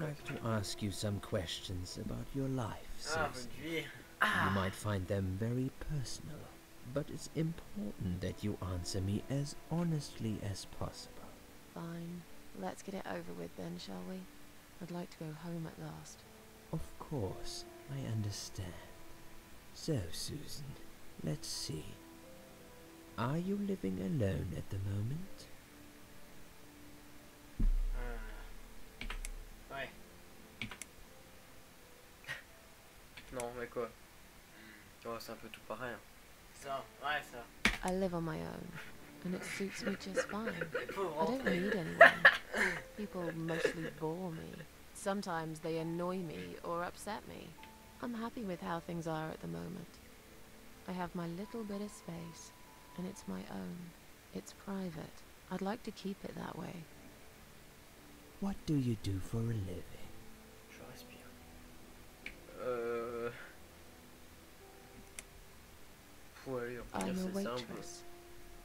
like to ask you some questions about your life, Susan. Aujourd'hui. You might find them very personal, but it's important that you answer me as honestly as possible. Fine. Let's get it over with then, shall we? I'd like to go home at last. Of course, I understand. So, Susan, let's see. Are you living alone at the moment? Ouais. Non, mais quoi? Oh, c'est un peu tout pareil. Hein. Ça, ouais, ça. I live on my own, and it suits me just fine. Pauvre I don't entrée. need anyone. People mostly bore me. Sometimes they annoy me or upset me. I'm happy with how things are at the moment. I have my little bit of space, and it's my own. It's private. I'd like to keep it that way. What do you do for a living? Je respire. Ouais, on peut dire I'm a c'est simple. waitress.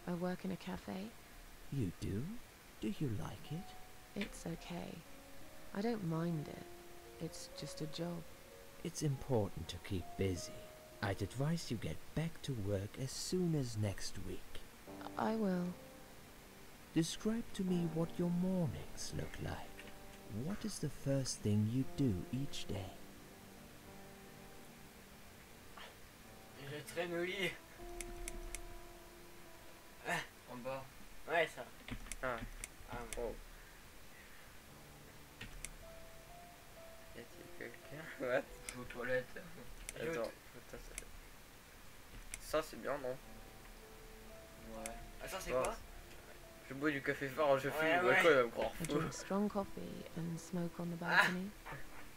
I work in a cafe. You do? Do you like it? It's okay. I don't mind it. It's just a job. It's important to keep busy. I'd advise you get back to work as soon as next week. I will. Describe to me what your mornings look like. What is the first thing you do each day? Je traîne au lit. En bas. Ouais, ça. Ah, Ah, oh. Y a-t-il quelqu'un? What? Je vais aux toilettes. Attends, ça c'est bien, non? Ouais. Ah, ça, c'est Oh, quoi? Je bois du café fort, je fume, Ouais, quoi, ouais. il va me croire I fou. drink strong coffee and smoke on the balcony.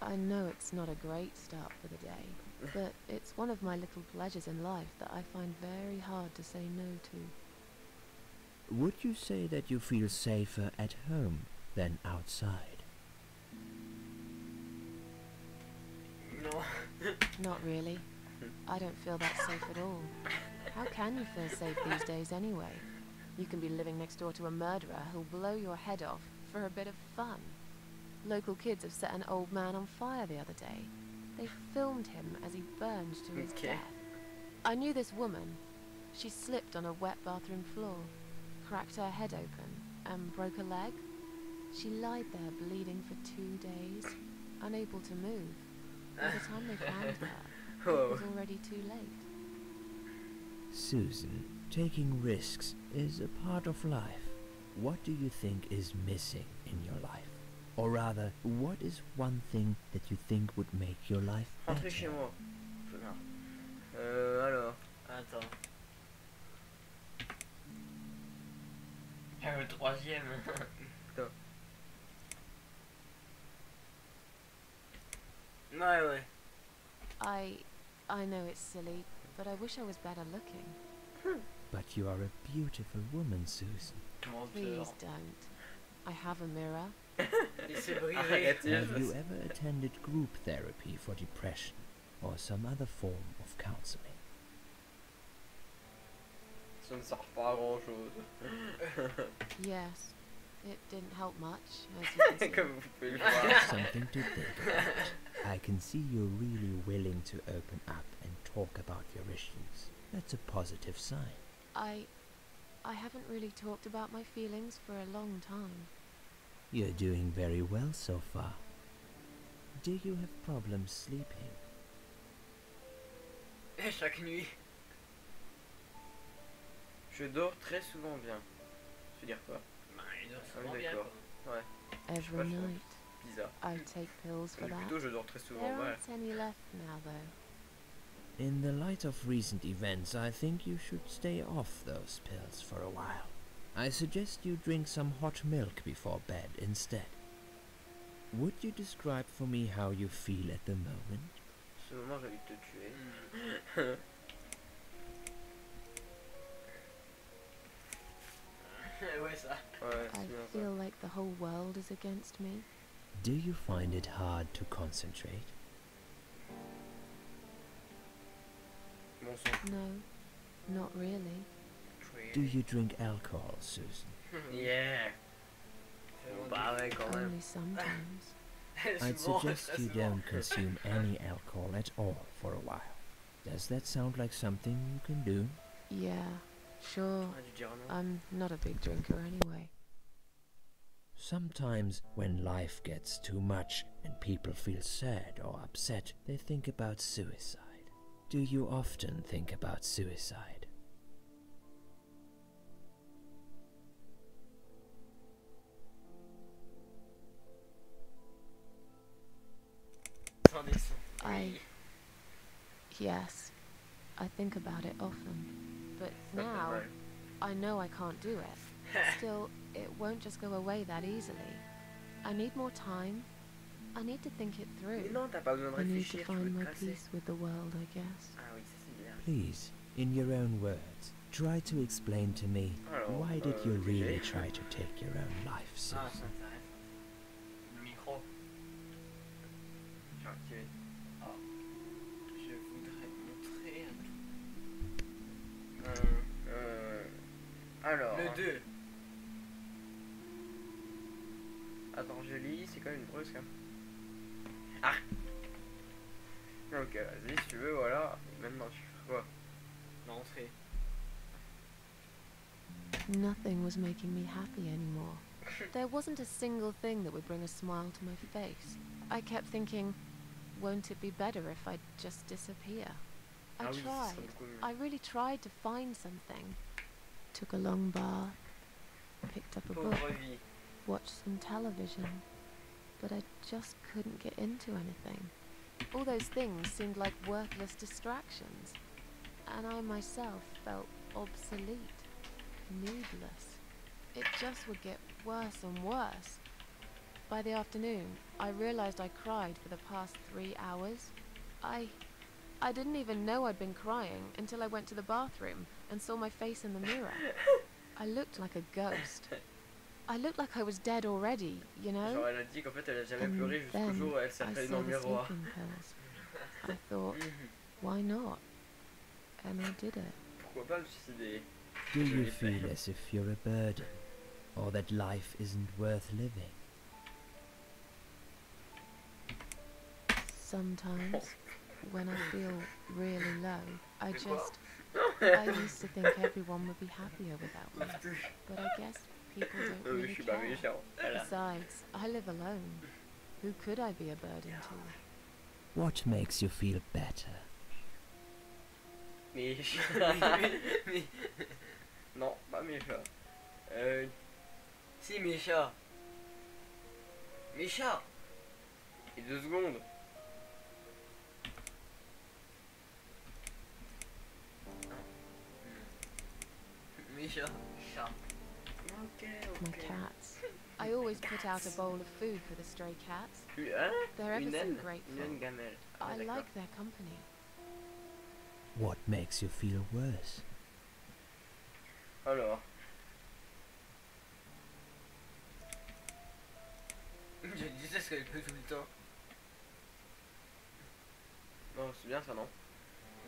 I know it's not a great start for the day, but it's one of my little pleasures in life that I find very hard to say no to. Would you say that you feel safer at home than outside? Non. Not really. I don't feel that safe at all. How can you feel safe these days anyway? You can be living next door to a murderer who'll blow your head off for a bit of fun. Local kids have set an old man on fire the other day. They filmed him as he burned to his Okay. death. I knew this woman. She slipped on a wet bathroom floor, cracked her head open, and broke a leg. She lied there bleeding for 2 days, unable to move. By the time they found her, it was already too late. Susan, taking risks is a part of life. What do you think is missing in your life? Or rather, what is one thing that you think would make your life Rentrez chez better? moi. Alors. Attends. Le troisième. Ouais, ouais. I know it's silly, but I wish I was better looking. But you are a beautiful woman, Susan. Please don't. I have a mirror. Laissez briller. Arrêtez. Have you ever attended group therapy for depression or some other form of counseling? Ça ne sert pas à grand chose. Yes, it didn't help much, as you can see. Comme vous pouvez le voir. That's something to think about. I can see you're really willing to open up and talk about your issues. That's a positive sign. I haven't really talked about my feelings for a long time. You're doing very well so far. Do you have problems sleeping? Chaque nuit. Je dors très souvent bien. Tu veux dire quoi? Bah, il dort Ah souvent oui, bien, d'accord. quoi. Ouais, Every pas sûr. night. bizarre. I take pills for Mais that. plutôt je dors très souvent, There ouais. aren't any left now, though. In the light of recent events, I think you should stay off those pills for a while. I suggest you drink some hot milk before bed instead. Would you describe for me how you feel at the moment? Ce moment j'ai envie de te tuer. Ouais, ça. Ouais, I c'est bien feel like the whole world is against me. Do you find it hard to concentrate? ça. Bon sang. No, not really. Do you drink alcohol, Susan? Yeah. Bon, bah ouais quand même. Only sometimes. I'd suggest you don't consume any alcohol at all for a while. Does that sound like something you can do? Yeah, sure. J'aurais dû dire non. I'm not a big drinker anyway. Sometimes when life gets too much and people feel sad or upset, they think about suicide. Do you often think about suicide? Sans dessin. Yes, I think about it often. But C'est pas now, mal. I know I can't do it. Still, it won't just go away that easily. I need more time. I need to think it Mais through. non, t'as pas besoin de I need to réfléchir, tu veux find te my casser. peace with the world, I guess. Ah oui, ça c'est bien. Please, in your own words, try to explain to me Alors, why did you GG. really try to take your own life, Ah, Susan? ça intéresse. Le micro. J'ai activé. Je voudrais montrer un Alors. Le 2. Attends, je lis, c'est quand même une brusque. Hein. Ah. Ok, vas-y, si tu veux, voilà. Maintenant, tu fais quoi? L'entrée. Nothing was making me happy anymore. There wasn't a single thing that would bring a smile to my face. I kept thinking, won't it be better if I just disappear? I Ah oui, ça tried. serait beaucoup mieux. I really tried to find something. Took a long bath, picked up a book, Pauvre vie. watched some television, but I just couldn't get into anything. All those things seemed like worthless distractions, and I myself felt obsolete, needless. It just would get worse and worse. By the afternoon, I realized I cried for the past 3 hours. I didn't even know I'd been crying until I went to the bathroom and saw my face in the mirror. I looked like a ghost. I looked like I was dead already, you know? Genre, elle a dit qu'en fait, elle a jamais And pleuré jusqu'au then jour où elle s'est I regardée saw dans le the miroir. sleeping pills. I thought, Mhm. why not? And I did it. Pourquoi pas me suicider? Do Je you l'ai fait. feel as if you're a burden, or that life isn't worth living? Sometimes, when I feel really low, I C'est quoi? just... I used to think everyone would be happier without me. But I guess people don't Non, mais je really suis pas care. méchant. Voilà. Besides, I live alone. Who could I be a burden to? What makes you feel better? Mais. Mais... Non, pas méchant. Si, mes chats. Mes chats. Et 2 secondes. Mes chats. Chat. Ok, My ok. cats. I always put out a bowl of food for the stray cats. Hein? They're ever Une so naine? Une grateful. naine gamelle. Ah, I d'accord. like their company. What makes you feel worse? Alors. Je disais ce qu'elle fait tout le temps. Non, c'est bien ça, non?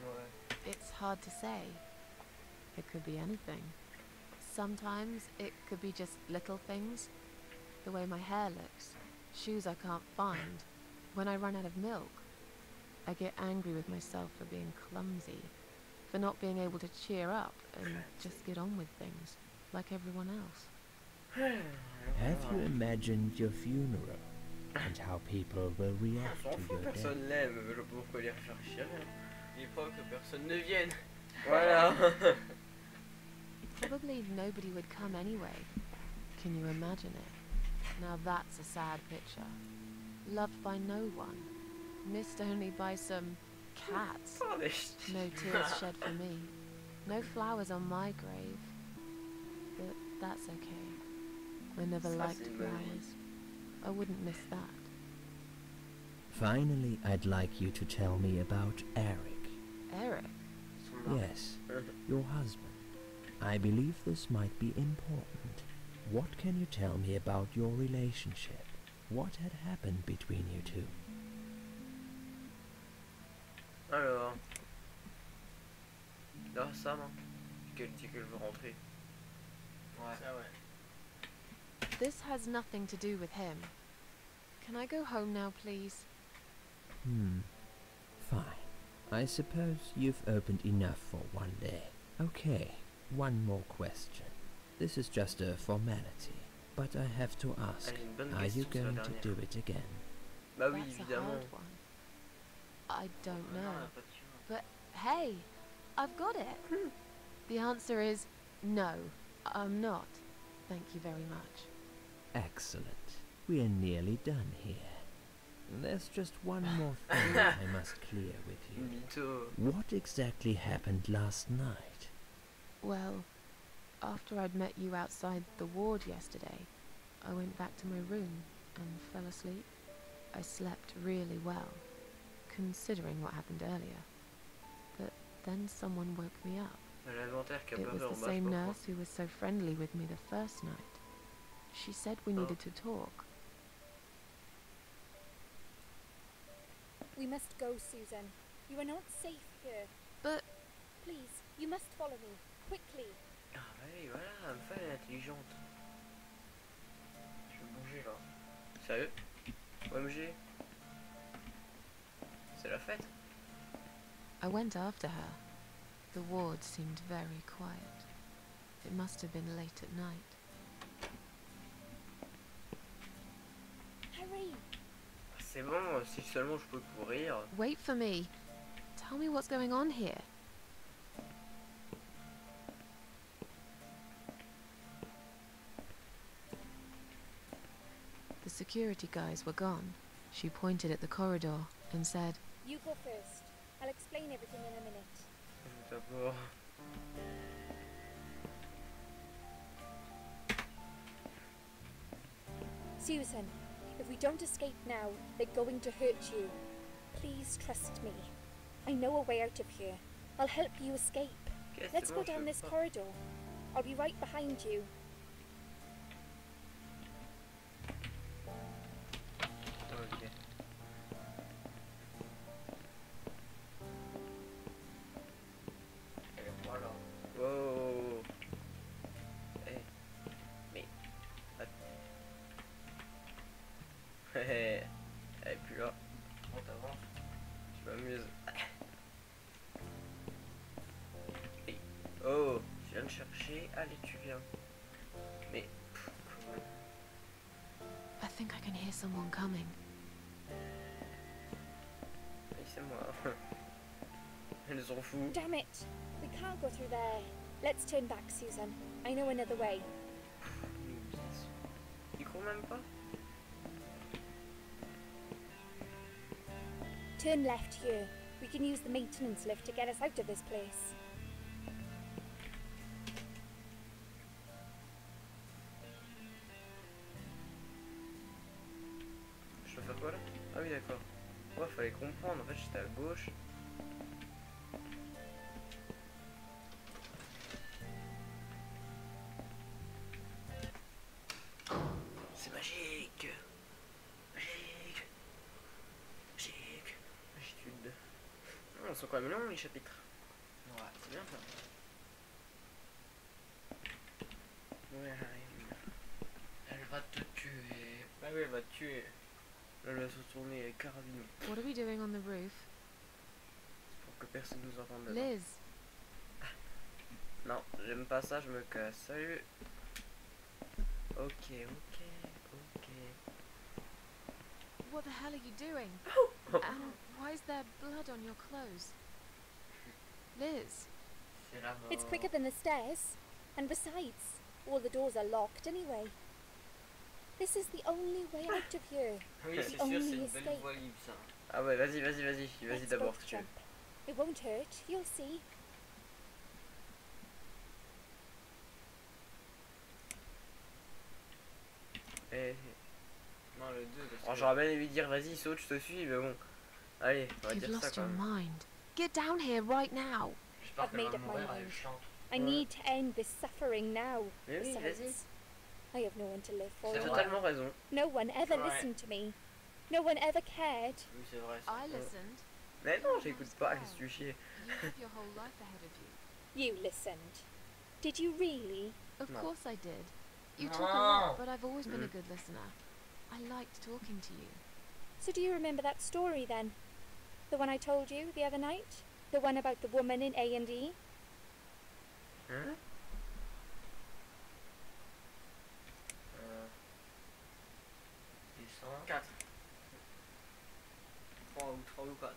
Ouais. It's hard to say. It could be anything. Sometimes it could be just little things. The way my hair looks, shoes I can't find, when I run out of milk. I get angry with myself for being clumsy, for not being able to cheer up and just get on with things, like everyone else. Have you imagined your funeral and how people will On react s'en to fout, your death? personne l'aime. Je vois pas pourquoi les réfléchir. Il est pas que personne ne vienne. Voilà. Probably nobody would come anyway. Can you imagine it? Now that's a sad picture. Loved by no one. Missed only by some cats. Oh, mais... No tears shed for me. No flowers on my grave. But that's okay. I never Ça, liked c'est une bonne vie. flowers. I wouldn't miss that. Finally, I'd like you to tell me about Eric. Eric? Son mari. Yes, your husband. I believe this might be important. What can you tell me about your relationship? What had happened between you two? Alors. Là, ça, non? Qu'elle dit qu'elle veut rentrer. Ouais. Ça, ouais. This has nothing to do with him. Can I go home now, please? Fine. I suppose you've opened enough for one day. Okay, one more question. This is just a formality, but I have to ask, Allez, une bonne are you question, c'est la going to dernière. do it again? Bah oui, That's a évidemment. hard one. I don't Non, know. elle a pas de tueur. But hey, I've got it. The answer is no, I'm not. Thank you very much. Excellent. We're nearly done here. There's just one more thing I must clear with you. Mytho. What exactly happened last night? Well, after I'd met you outside the ward yesterday, I went back to my room and fell asleep. I slept really well, considering what happened earlier. But then someone woke me up. L'inventaire qui a It pas was fait the en bas, same je crois. nurse who was so friendly with me the first night. She said we Oh. needed to talk. We must go, Susan. You are not safe here. But Please, you must follow me. Quickly. Ah oui, voilà, une femme intelligente. Je vais bouger là. Sérieux? OMG. C'est la fête? I went after her. The ward seemed very quiet. It must have been late at night. Hurry. C'est bon, si seulement je peux courir. Wait for me. Tell me what's going on here. The security guys were gone. She pointed at the corridor and said, You go first. I'll explain everything in a minute. D'abord. Susan, if we don't escape now, they're going to hurt you. Please trust me. I know a way out of here. I'll help you escape. Ok, Let's c'est go bon, je down veux this pas. corridor. I'll be right behind you. Ok. Et voilà. Wow. Eh. Mais. Hé. Elle est plus là. On t'avance. Je m'amuse. Hey. Oh. Tu viens de chercher. Allez, tu viens. Mais. Cool. I think I can hear someone coming. Oui, c'est moi. Elle s'en fout. Damn it! We can't go through there. Let's turn back, Susan. I know another way. Il court même pas. Turn left here. We can use the maintenance lift to get us out of this place. Je dois faire quoi là? Ah oui, d'accord. Ouais, fallait comprendre. En fait, j'étais à gauche. C'est magique. Magique. Magique. Magitude. Oh, ils sont quand même longs les chapitres. Ouais, c'est bien ça. Ouais, elle va te tuer. Ah oui, elle va te tuer. Là, elle va se retourner avec carabine What are we doing on the roof? pour que personne nous entende. dedans. Liz, Non, j'aime pas ça, je me casse. Salut. Ok, ok, ok. what the hell are you doing? And why is there blood on your clothes? Liz, C'est la mort. It's quicker than the stairs. And besides, all the doors are locked anyway. This is the only way out of here. Oui, c'est sûr, Only c'est une belle escape. voie libre ça. Ah ouais, vas-y, vas-y, vas-y. Vas-y Let's d'abord both si tu veux. jump. It won't hurt, you'll see. Eh, Non, le 2 parce oh, que... j'aurais bien aimé dire vas-y, saute, je te suis, mais bon. Allez, on va you've dire ça lost quand your même. mind. Get down here right now. J'espère I've qu'elle made va up my mourir, elle mind. chante. I Ouais. need to end this suffering now. Mais oui, vas-y. Besides, I have no one to live for. C'est T'as vrai. totalement raison. No one ever Ouais. listened to me. No one ever cared. Oui, c'est vrai ça. I listened. Mais non, j'écoute pas, qu'est-ce que tu chier. You have your whole life ahead of you. You listened. Did you really? Of No. course I did. You No. took a lot, but I've always been a Mm. good listener. I liked talking to you. So do you remember that story then? The one I told you the other night? The one about the woman in A&E? Hein? 4. 3 ou 4.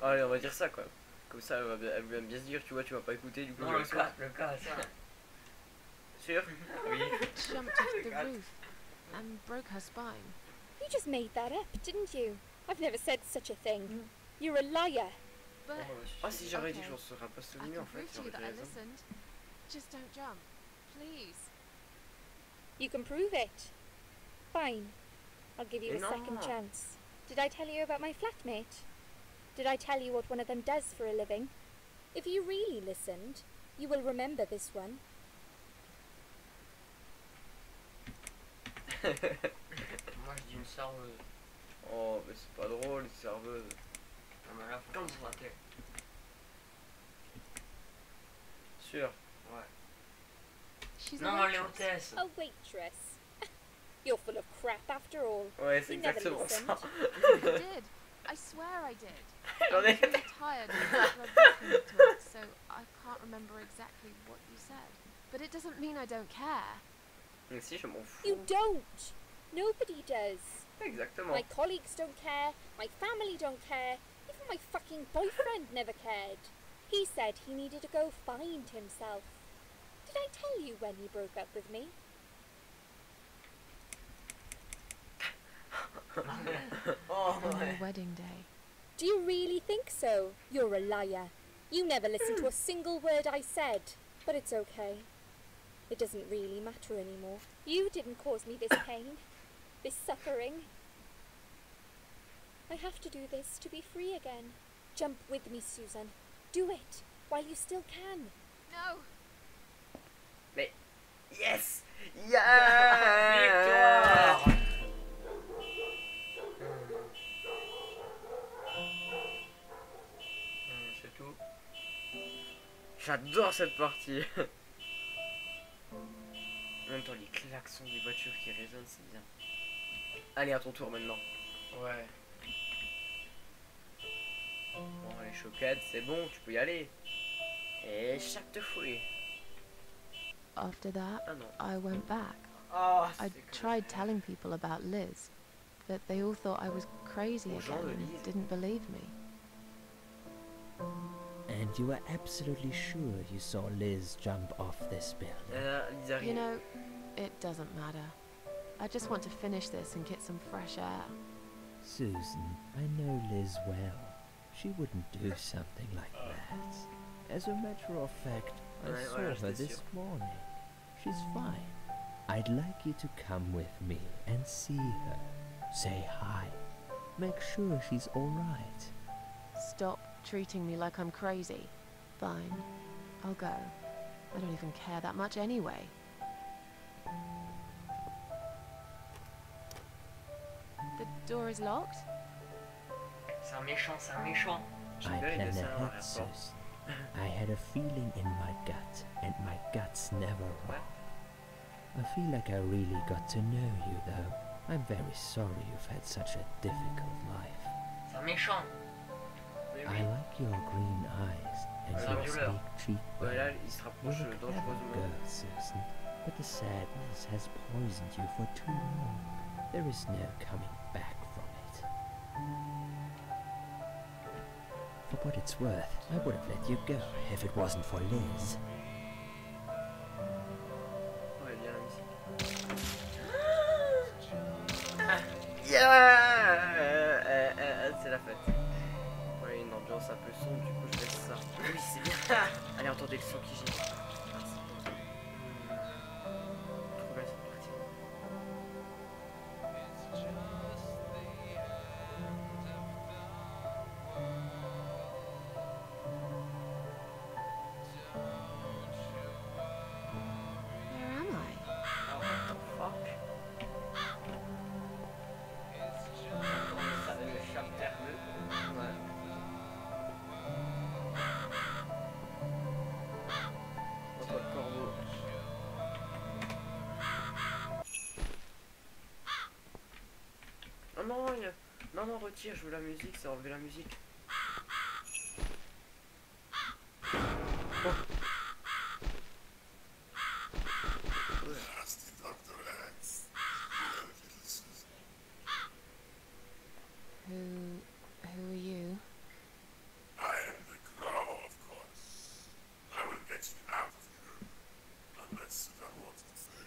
Allez, on va dire ça quoi. Comme ça, elle va bien se dire, tu vois, tu vas pas écouter, du coup. Non, le 4, ça. Sûr? Oui. Jumped off the roof and broke her spine. You just made that up, didn't you? I've never said such a thing. You're a liar. But Ah, si j'aurais dit que Okay. j'en serais pas I souvenu can en fait, prove to you j'aurais that I raison. listened. Just don't jump, please. You can prove it. Fine. I'll give you a No. second chance. Did I tell you about my flatmate? Did I tell you what one of them does for a living? If you really listened, you will remember this one. Moi, je dis une serveuse. Oh, mais c'est pas drôle, une serveuse. Non, mais là, faut qu'on se rater. Sûr. Ouais. She's a Non, les waitress. hôtesses. A waitress. You're full of crap after all. Ouais, c'est You never exactement ça. listened. I did. I swear I did. J'en I ai. was really tired after I'd listened to it, so I can't remember exactly what you said. But it doesn't mean I don't care. Mais si, je m'en fous. You don't. Nobody does. Exactement. My colleagues don't care. My family don't care. Even my fucking boyfriend never cared. He said he needed to go find himself. Did I tell you when he broke up with me? Oh, On ouais. your wedding day. Do you really think so? You're a liar. You never listened to a single word I said. But it's okay. It doesn't really matter anymore. You didn't cause me this pain, this suffering. I have to do this to be free again. Jump with me, Susan. Do it while you still can. No! Yes! Yeah! Victoire! C'est tout. J'adore cette partie. En même temps, les klaxons des voitures qui résonnent, c'est bien. Allez, à ton tour maintenant. Ouais. Bon, les choquettes, c'est bon, tu peux y aller. Et chaque te fouille. After that, Ah non. I went back. Oh, I tried telling people about Liz, but they all thought I was crazy Aux gens again de and Liz. didn't believe me. And you were absolutely sure you saw Liz jump off this building? Lisa You know, it doesn't matter. I just want to finish this and get some fresh air. Susan, I know Liz well. She wouldn't do something like that. As a matter of fact, I Ouais, saw ouais, her j'étais this sûr. morning. She's fine. I'd like you to come with me and see her. Say hi. Make sure she's all right. Stop treating me like I'm crazy. Fine, I'll go. I don't even care that much anyway. The door is locked? c'est un méchant, c'est un méchant. I J'aime bien les plan dessins à ahead, l'aéroport. Susan. I had a feeling in my gut, and my gut's never wrong. I feel like I really got to know you, though. I'm very sorry you've had such a difficult life. C'est un méchant. Mais I oui. like your green eyes and C'est un your violeur. sleek Ouais, là, cheekbones. il se You're rapproche a clever dangereusement. girl, Susan, but the sadness has poisoned you for too long. There is no coming back from it. For what it's worth, I would have let you go if it wasn't for Liz. Ouais, bien la musique. Yeah! C'est la fête. Ouais, une ambiance un peu sombre, du coup je laisse ça. Oui, c'est bien. Allez, entendez le son qui gît. Trop belle cette partie. Where am I? Oh, what the fuck? Ça s'appelle le Chapitre 2. Ouais. Oh non, non, non, retire, je veux la musique, c'est enlever la musique. Oh. Ouais. Who are you? I am the crow, of course. I will get you out of here. Unless you don't want to say.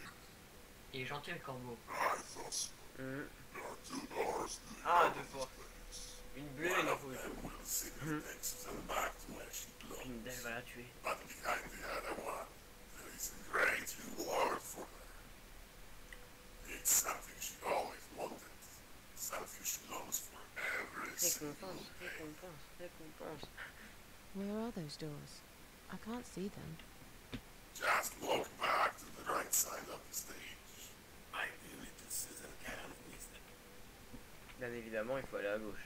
Il est gentil le corbeau. I thought so. Mhm. There are 2 doors to the Ah, outer 2 portes. place. Une bleue et One une of rouge. them will simply take Susan back to where she belongs. Une d'elle va la tuer. But behind the other one, there is a great reward for her. It's something she always wanted. Something she longs for every single Récompense, day. récompense, récompense. Where are those doors? I can't see them. Just walk back to the right side of the stage. Ideally, to Susan can miss them. Bien évidemment, il faut aller à gauche.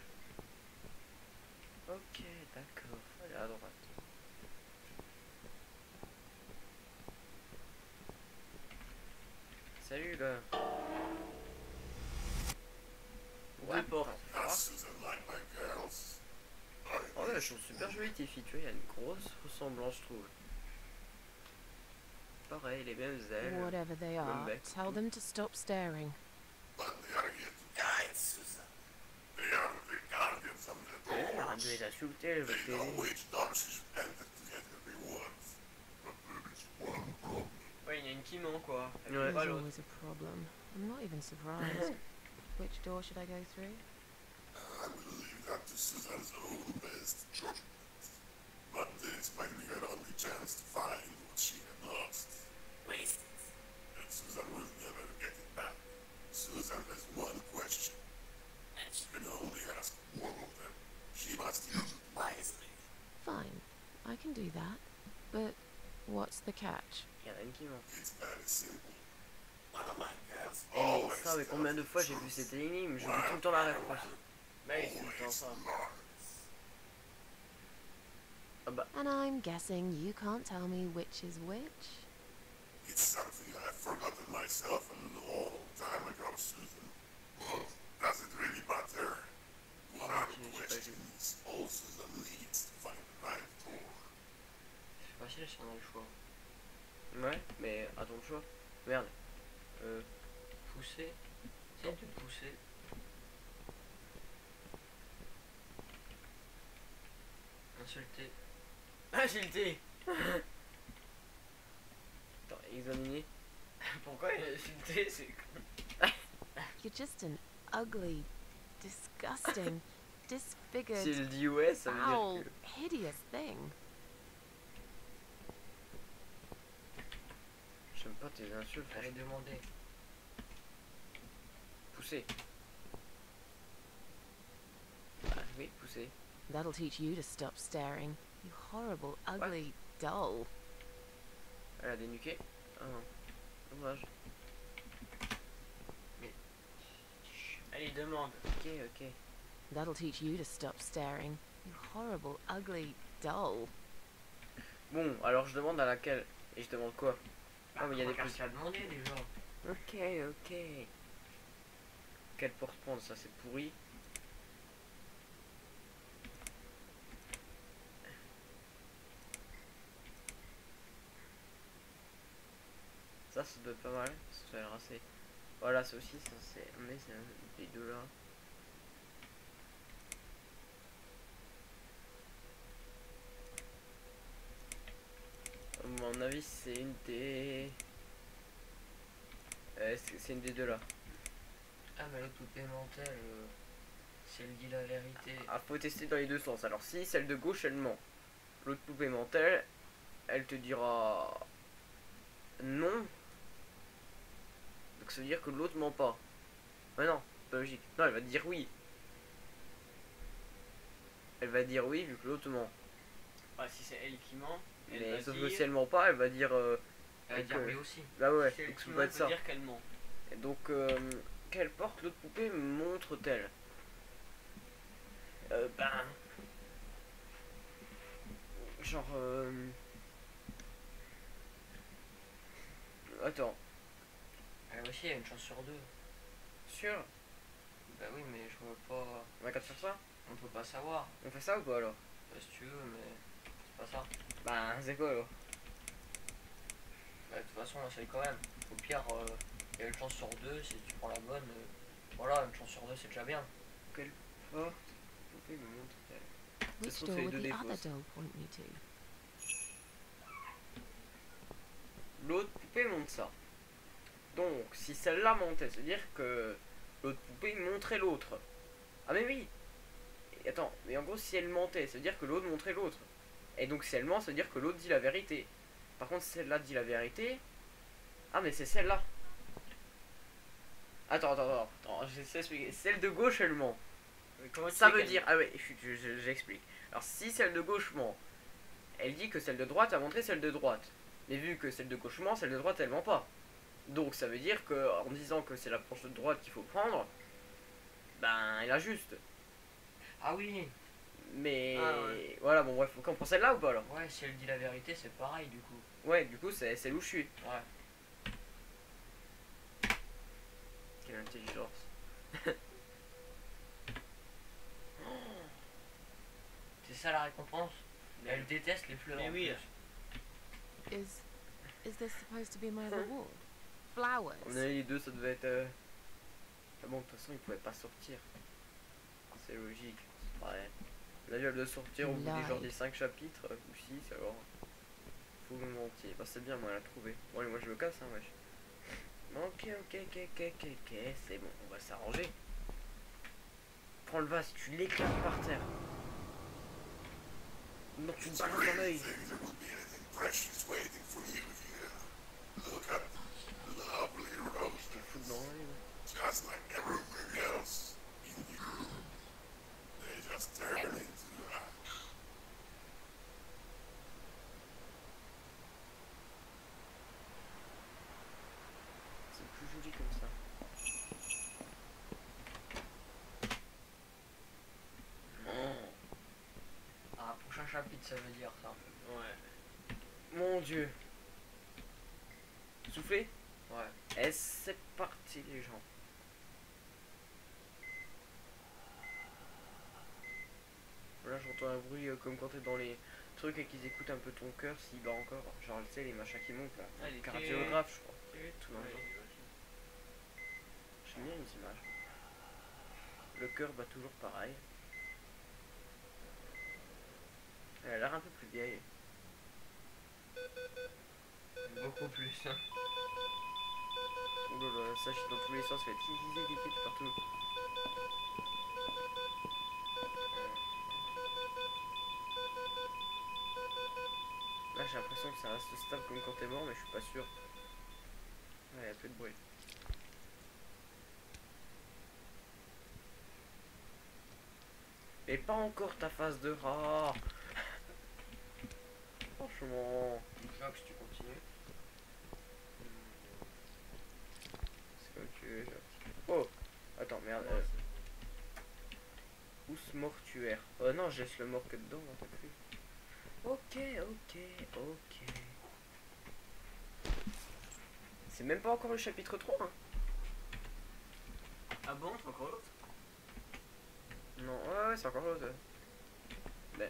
Ok, d'accord, faut aller à droite. Salut là. 2 portes. Does Susan like my girls? Oh ouais, je trouve super jolie tes filles, tu vois, il y a une grosse ressemblance, je trouve. Pareil, les mêmes ailes. Whatever they are, bec. tell them to stop staring. But they are here to guide Susan. They are the guardians of the Elle arrête doors. de les insulter, elle veut They know t'aider. which doors she should enter to get the rewards. But there is one problem. Ouais, il y a une qui ment quoi. Elle Ouais. fait pas There's l'autre. always a problem. I'm not even surprised. Which door should I go through? I will leave that to Susan's own best judgment. But this might be her only chance to find what she had lost. Waste it. And Susan will never get it back. Susan has one question. And she can only ask one of them. She must use it wisely. Fine, I can do that. But what's the catch? Il y en a une qui ment. It's very simple. One of my girls Eh mais always ça, mais combien de fois j'ai vu cette énigme, je vois tout le temps la réponse. Bah, il tout le temps ça. Ah bah, And I'm guessing you can't tell me which is which? It's something I've forgotten myself a long time ago, Susan. Well, does it really matter? One other question is all Susan needs to find the right door. C'est facile si on a le choix. ouais, mais à ton choix. Merde. Pousser. C'est de pousser. Insulter. Insulter. Attends, examiner. Pourquoi il a insulté? C'est con. You're just an ugly, disgusting, disfigured, S'il dit ouais, ça veut foul, dire que... hideous thing. J'aime pas tes insultes, Allez franchement. demander. Pousser. Ah oui, pousser. That'll teach you to stop staring. You horrible, ugly, dull. Elle a dénuqué. Ah non. Dommage. Allez demande. Ok, ok. That'll teach you to stop staring. You horrible, ugly, dull. Bon, alors je demande à laquelle. Et je demande quoi? Ah mais il y a des Qu'est-ce qu'il a demandé déjà? Ok, ok. Quelle porte prendre? Ça c'est pourri. Ça doit être pas mal. Ça doit être assez. Voilà, ça aussi, ça c'est. Mais c'est un des deux là. À mon avis, c'est une des. C'est une des deux là. Ah mais l'autre poupée mentale, si elle dit la vérité. Ah, faut tester dans les deux sens. Alors, si celle de gauche elle ment, l'autre poupée mentale, elle te dira non. Donc ça veut dire que l'autre ment pas. Ouais, non, c'est pas logique. Non, elle va te dire oui. Elle va dire oui vu que l'autre ment. Ah, si c'est elle qui ment, elle Mais va sauf dire... que si elle ment pas, elle va dire. Elle va dire que- oui aussi. Bah ouais, Si elle donc ça qui peut ment, pas elle être peut ça. dire qu'elle ment. Et donc, quelle porte l'autre poupée montre-t-elle? Ben. Genre. Attends. Elle aussi, il y a une chance sur deux. Sûr? Bah oui, mais je vois pas. On va qu'à faire ça. On peut pas savoir. On fait ça ou pas alors? Bah, si tu veux, mais c'est pas ça. Bah c'est quoi alors? Bah, de toute façon, on essaye quand même. Au pire, il y a une chance sur deux. Si tu prends la bonne, voilà, une chance sur deux, c'est déjà bien. Quelle porte? Poupée me montre. Which se door fait would deux the other défausses. doll point me to? L'autre poupée montre ça. Donc si celle-là montait, c'est-à-dire que l'autre poupée montrait l'autre. Ah mais oui. Et attends, mais en gros si elle mentait, c'est-à-dire que l'autre montrait l'autre. Et donc si elle ment, c'est-à-dire que l'autre dit la vérité. Par contre si celle-là dit la vérité. Ah mais c'est celle-là. Attends, j'essaie d'expliquer. Celle de gauche elle ment. Ça veut dire... Ah ouais, j'explique. Alors si celle de gauche ment, elle dit que celle de droite a montré celle de droite. Mais vu que celle de gauche ment, celle de droite elle ment pas. Donc ça veut dire que en disant que c'est l'approche de droite qu'il faut prendre, ben elle a juste. Ah oui. Mais Ouais. voilà, bon bref, faut qu'on prend celle-là ou pas alors? Ouais, si elle dit la vérité, c'est pareil du coup. Ouais, du coup c'est où je suis. Ouais. Quelle intelligence. C'est ça la récompense. Elle déteste les fleurs. Mais en oui. plus. Is this supposed to be my reward? Flowers? On a les deux, ça devait être... Ah bon, de toute façon, ils pouvaient pas sortir. C'est logique. Ouais. Là, elle doit sortir au bout des genre des 5 chapitres, ou 6, alors... Faut me mentir. Bah, c'est bien, moi, elle a trouvé. Bon, allez, moi, je me casse, hein, wesh. Ok, c'est bon, on va s'arranger. Prends le vase, tu l'éclates par terre. Non, tu me balances dans l'œil. There will be anything precious waiting for you here. Look at the lovely rose, Je te fous dans l'œil. just like everything else in you. They just turn into ash. C'est plus joli comme ça. Ah, prochain chapitre, ça veut dire ça. Ouais. Mon dieu. Soufflez? Ouais. Et c'est parti les gens. Là j'entends un bruit comme quand t'es dans les trucs et qu'ils écoutent un peu ton cœur s'il bat encore. Genre tu sais les machins qui montent là. Ah, les cardiographes je crois. Tout dans le Ouais, genre. J'aime bien les images. Le cœur bat toujours pareil. Elle a l'air un peu plus vieille. beaucoup plus. Hein. Oh là là, ça chie dans tous les sens, ça fait tic partout. Là j'ai l'impression que ça reste stable comme quand t'es mort, mais je suis pas sûr. Ouais, y'a plus de bruit. Et pas encore ta face de rat. Franchement. Jacques, si tu continues. C'est comme tu veux. Oh, attends, merde. Housse mortuaire. Oh non, je laisse le mort que dedans, on t'as plus. Ok. C'est même pas encore le chapitre 3, hein. Ah bon, c'est encore l'autre? Non, ouais, c'est encore l'autre. Ben.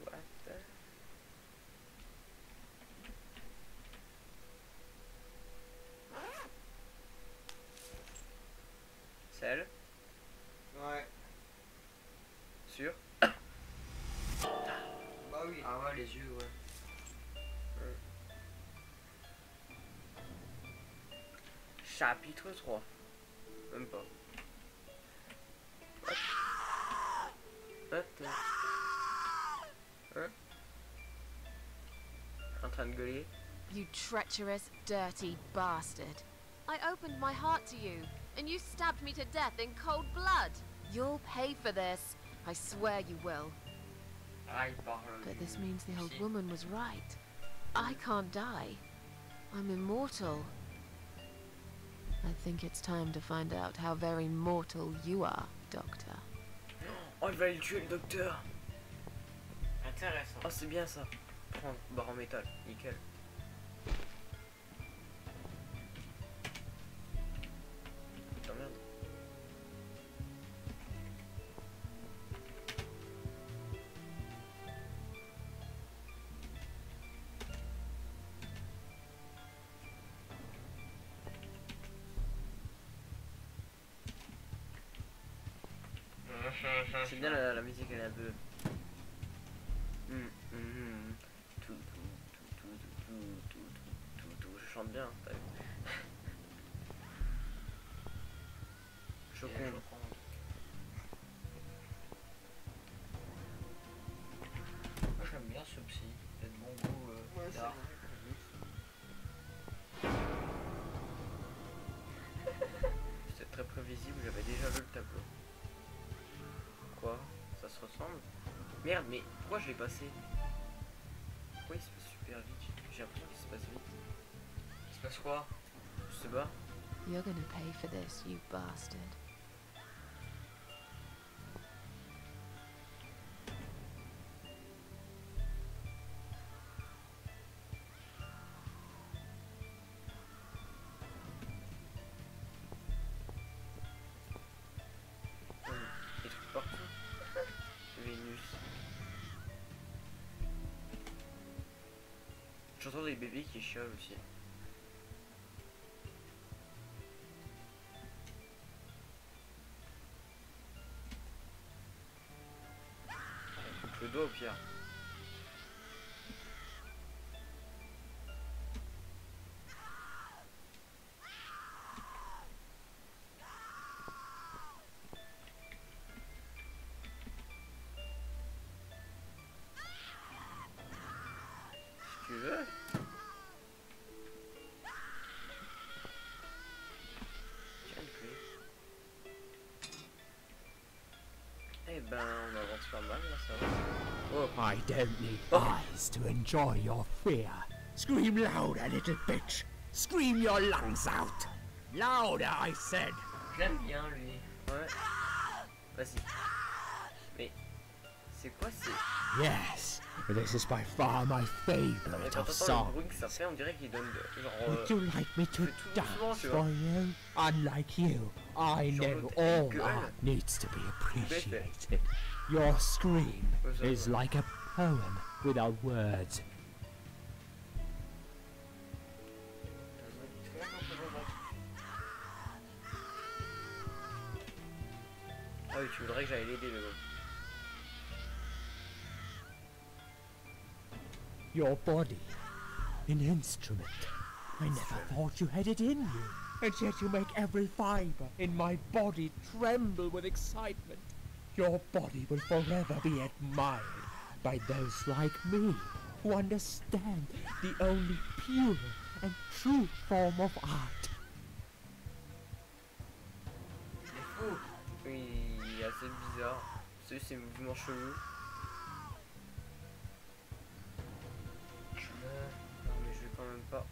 What the... Celle? Ouais. Sûr? Bah oui. Ah ouais, les yeux, ouais. Chapitre 3. Même pas. Attends. Hein? En train de gueuler. You treacherous, dirty bastard. I opened my heart to you, and you stabbed me to death in cold blood. You'll pay for this. I swear you will. Ah, il parle. But this means the old woman was right. I can't die. I'm immortal. I think it's time to find out how very mortal you are, Doctor. Oh, il va le tuer le docteur. Intéressant. Oh, c'est bien ça. prendre. Barre en métal, nickel. Putain, merde. C'est bien la musique, elle est un peu. Tout, je chante bien, t'as vu. Je compte. Moi j'aime bien ce psy, il a de bon goût d'art. C'était très prévisible, j'avais déjà lu le tableau. Quoi? Ça se ressemble? Merde, mais pourquoi je l'ai passé? Pourquoi il se passe super vite? J'ai l'impression qu'il se passe vite. Il se passe quoi? Je sais pas. You're gonna pay for this, you bastard. Des trucs partout. Vénus. J'entends des bébés qui chiolent aussi. Coupe le doigt au pire. Si tu veux. Tiens, une clé. Eh ben, on avance pas mal là, ça va. Oh. I don't need eyes to enjoy your fear. Scream louder, little bitch. Scream your lungs out. Louder, I said. J'aime bien lui. Ouais. Vas-y. Mais c'est quoi c'est... Yes, this is by far my favorite Quand of t'entends le bruit que ça songs. fait, on dirait qu'il donne de, genre... Would you like me to fais tout doucement, dance tu vois. for you? Unlike you, I Genre know l'autre, all il gueule. art needs to be Bête. appreciated. Your scream Ouais, ça is va. like a poem without words. Ah oui, tu voudrais que j'aille l'aider, le gars. Your body, an instrument. I never thought you had it in you. And yet you make every fiber in my body tremble with excitement. Your body will forever be admired by those like me who understand the only pure and true form of art. Il est fou. Oui, il est assez bizarre. C'est ses mouvements chelous. Non mais je vais quand même pas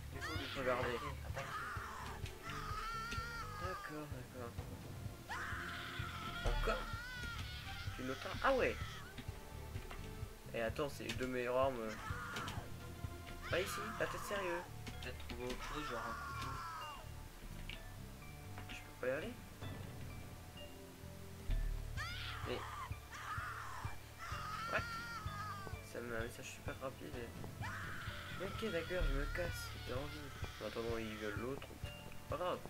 regarder. D'accord, d'accord. Encore? Tu notes un... Ah ouais. Et attends, c'est les deux meilleures armes. Pas ici, là t'es sérieux? Peut-être trouver autre chose, genre un couteau. Je peux pas y aller? Mais... What? Ça me met un message super rapide et... Ok d'accord, je me casse, si t'as envie. En attendant, il viole l'autre, pas grave.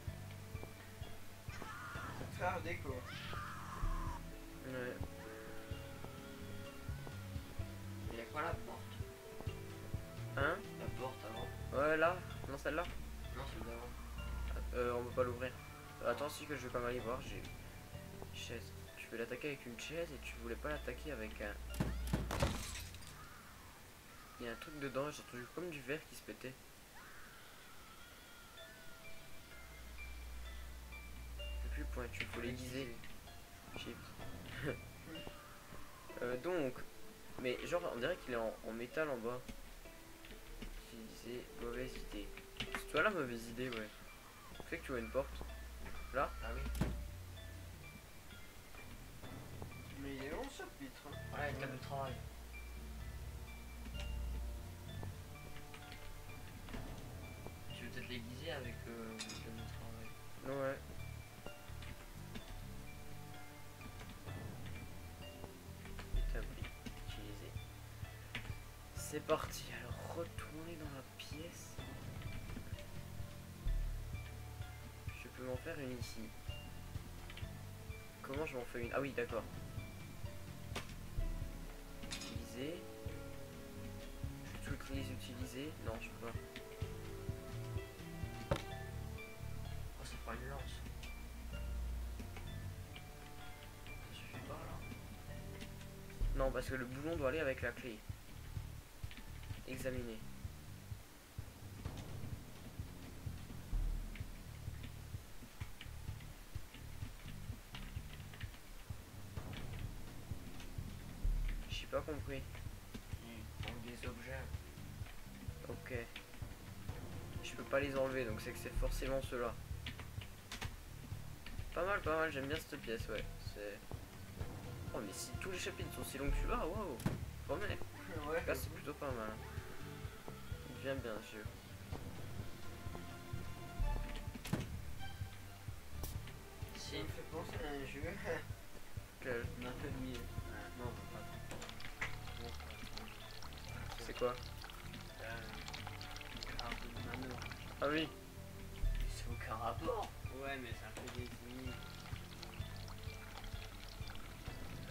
Faire déco. Ouais. Il y a quoi la porte? Hein? La porte avant? Ouais là? Non celle-là? Non, c'est d'avant. On peut pas l'ouvrir. Attends, si que je vais quand même aller voir, j'ai une chaise. Tu peux l'attaquer avec une chaise et tu voulais pas l'attaquer avec un... Il y a un truc dedans, j'ai entendu comme du verre qui se pétait. Le plus pointu, faut l'aiguiser. Chapitre. Donc, mais genre on dirait qu'il est en métal en bas. Utiliser mauvaise idée. C'est toi la mauvaise idée, ouais. Tu sais que tu vois une porte. Là? Ah oui. Mais il est long ce chapitre. Ouais, une table de travail. peut-être l'aiguiser avec le travail. Ouais. Établi, utilisé. C'est parti, alors retourner dans la pièce. Je peux m'en faire une ici. Comment je m'en fais une? Ah oui, d'accord. Utiliser. Je peux toutes les utiliser? Non, je peux pas. Oh, ça fera une lance. Ça suffit pas là. Non, parce que le boulon doit aller avec la clé. Examiner. J'ai pas compris. Il manque des objets. Ok. Je peux pas les enlever, donc c'est que c'est forcément ceux-là. Pas mal, j'aime bien cette pièce, ouais. C'est... Oh, mais si tous les chapitres sont si longs que celui-là, waouh. Promets. Ouais, Là, c'est plutôt pas mal. Il devient bien, ce jeu. Si, il me fait penser à un jeu. Quel? On a un peu mis. Non, pas. C'est quoi? Un peu de mano. Ah oui. C'est aucun rapport. Ouais, mais ça fait des ennemis.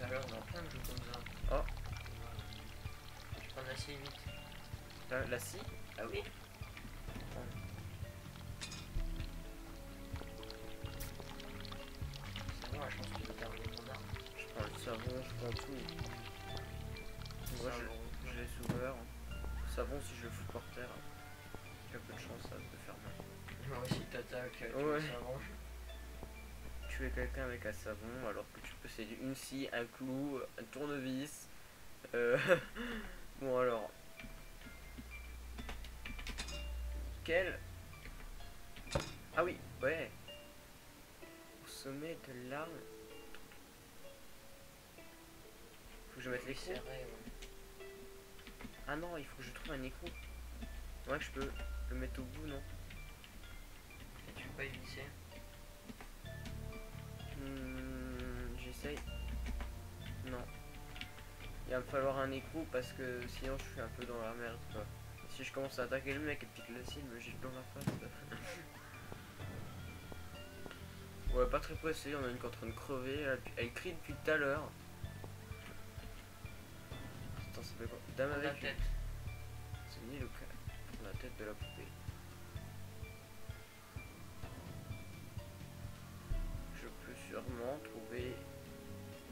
Alors, on a plein de jeux comme ça. Oh. Je prends assez vite. La scie? Ah oui. C'est bon, je pense que je vais terminer mon arme. Je prends le savon, je prends tout. Moi, je laisse ouvert. Savon, si je le fous par terre, il y a peu de chance, ça peut faire mal. Moi aussi, t'attaques. Ouais. Savon. Tuer quelqu'un avec un savon, alors que tu peux c'est une scie, un clou, un tournevis. Bon, alors. Quel. Ah oui, ouais. Au sommet de l'arme. Faut que je mette l'écrou. Serré, ouais. Ah non, il faut que je trouve un écrou. Ouais, je peux le mettre au bout, non? Et tu peux pas y visser. J'essaye. Non. Il va me falloir un écrou parce que sinon je suis un peu dans la merde, quoi. Si je commence à attaquer le mec et puis que le ciel me jette dans la face. Ouais, pas très pressé, on a une qui est en train de crever, elle crie depuis tout à l'heure. Attends, ça fait quoi? Dame Prends la avec tête. c'est ni le cas. La tête de la poupée. Je peux sûrement trouver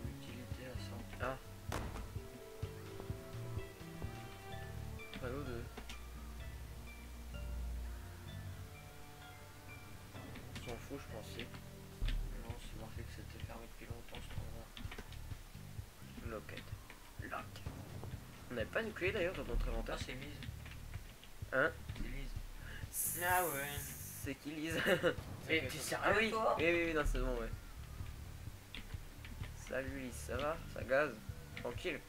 Une utilité à ça. Ah. Panneau de... On s'en fout, je pensais. Non, c'est marqué que c'était fermé depuis longtemps ce truc-là. Locket. Lock. On n'avait pas une clé d'ailleurs dans notre inventaire. Ah, c'est Lise. Hein? C'est Lise. Ah ouais. C'est qui Lise? Mais t'es sérieux, Ah oui, toi? oui, non, c'est bon, ouais. Salut Lise, ça va? Ça gaze? Tranquille.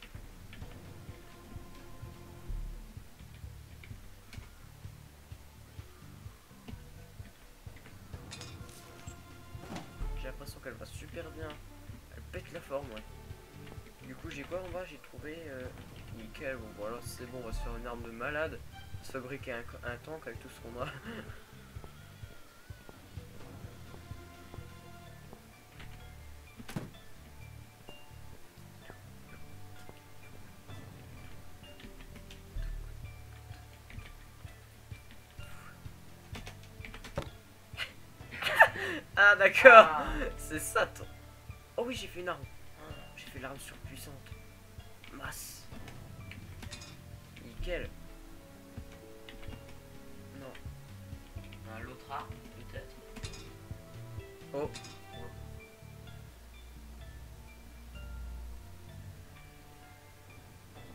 J'ai l'impression qu'elle va super bien. Elle pète la forme, ouais. Du coup, j'ai quoi en bas? J'ai trouvé... nickel, bon voilà, c'est bon, on va se faire une arme de malade. On va se fabriquer un tank avec tout ce qu'on a. Ah d'accord, Ah. c'est ça ton... Oh oui, j'ai fait une arme. J'ai fait l'arme surpuissante. Masse. Nickel. Non. L'autre arme, peut-être. Oh.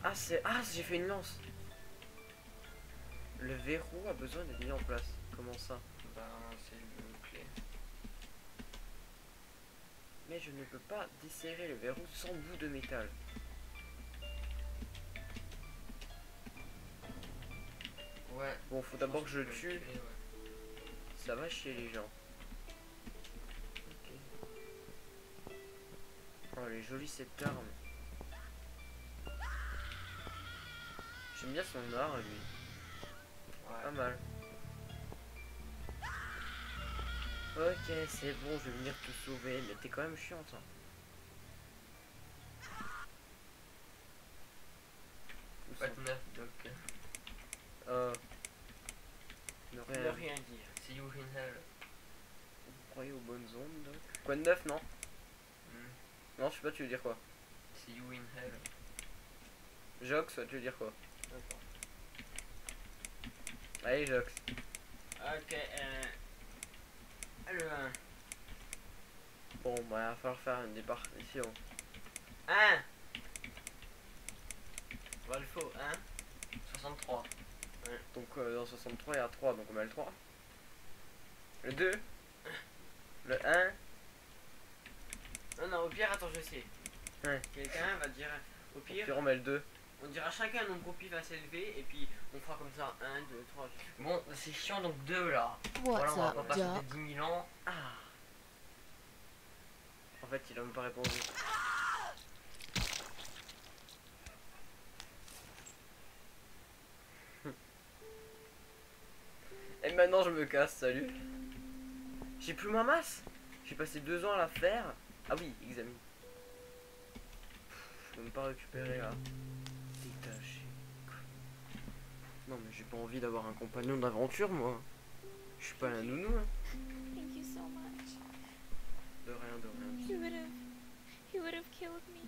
Ah c'est... Ah, j'ai fait une lance. Le verrou a besoin d'être mis en place. Comment ça? Ben, c'est le clé. Mais je ne peux pas desserrer le verrou sans bout de métal. Ouais. Bon, faut d'abord que je le tue. Clé, ouais. Ça va chier les gens. Ok. Oh, elle est jolie cette arme. J'aime bien son art lui. Ouais. Pas mal. Ok, c'est bon, je vais venir te sauver, mais t'es quand même chiante. Hein. Pas de neuf, donc. Ne Ne rien. rien dire. See you in hell. Vous croyez aux bonnes ondes donc. Quoi de neuf, non? Non, je sais pas, tu veux dire quoi? See you in hell. Jox, tu veux dire quoi? D'accord. Allez, Jox. Ok, le 1. Bon, bah, il va falloir faire une départition. 1. Voilà, il faut 1. 63. Donc, dans 63, il y a 3, donc on met le 3. Le 2. Le 1. Non, non, au pire, attends, je sais. Ouais. Quelqu'un va dire, au pire, Puis on met le 2. on dira chacun un nombre au pif à s'élever et puis on fera comme ça 1, 2, 3. Bon, c'est chiant donc 2 là. Voilà, What's on va up, pas passer Doc? des 10 000 ans. Ah. En fait, il a même pas répondu. Et maintenant je me casse, salut. J'ai plus ma masse. J'ai passé 2 ans à la faire. Ah oui, examine. Je peux même pas récupérer là. Détaché. Non mais j'ai pas envie d'avoir un compagnon d'aventure moi. Je suis pas la nounou. Hein. Thank you so much. De rien, de rien. He would have killed me.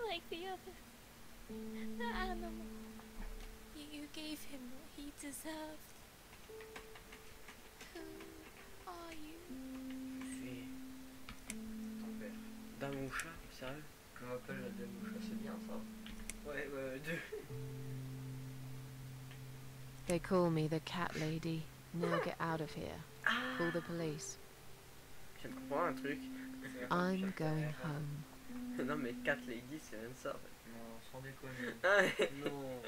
Like the others. The animal. You gave him what he deserved. Who are you? C'est Ton père. dame ou chat, sérieux? Je m'appelle la Demoucha, c'est bien ça. Ouais, 2. They call me TheCatLady. Now get out of here. Call the police. Je viens de comprendre un truc. I'm going home. Non mais TheCatLady c'est même ça en fait. Non, sans déconner. Non.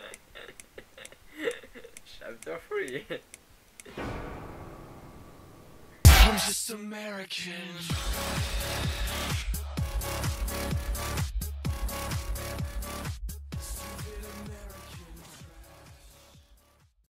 Chapter 3. I'm just American.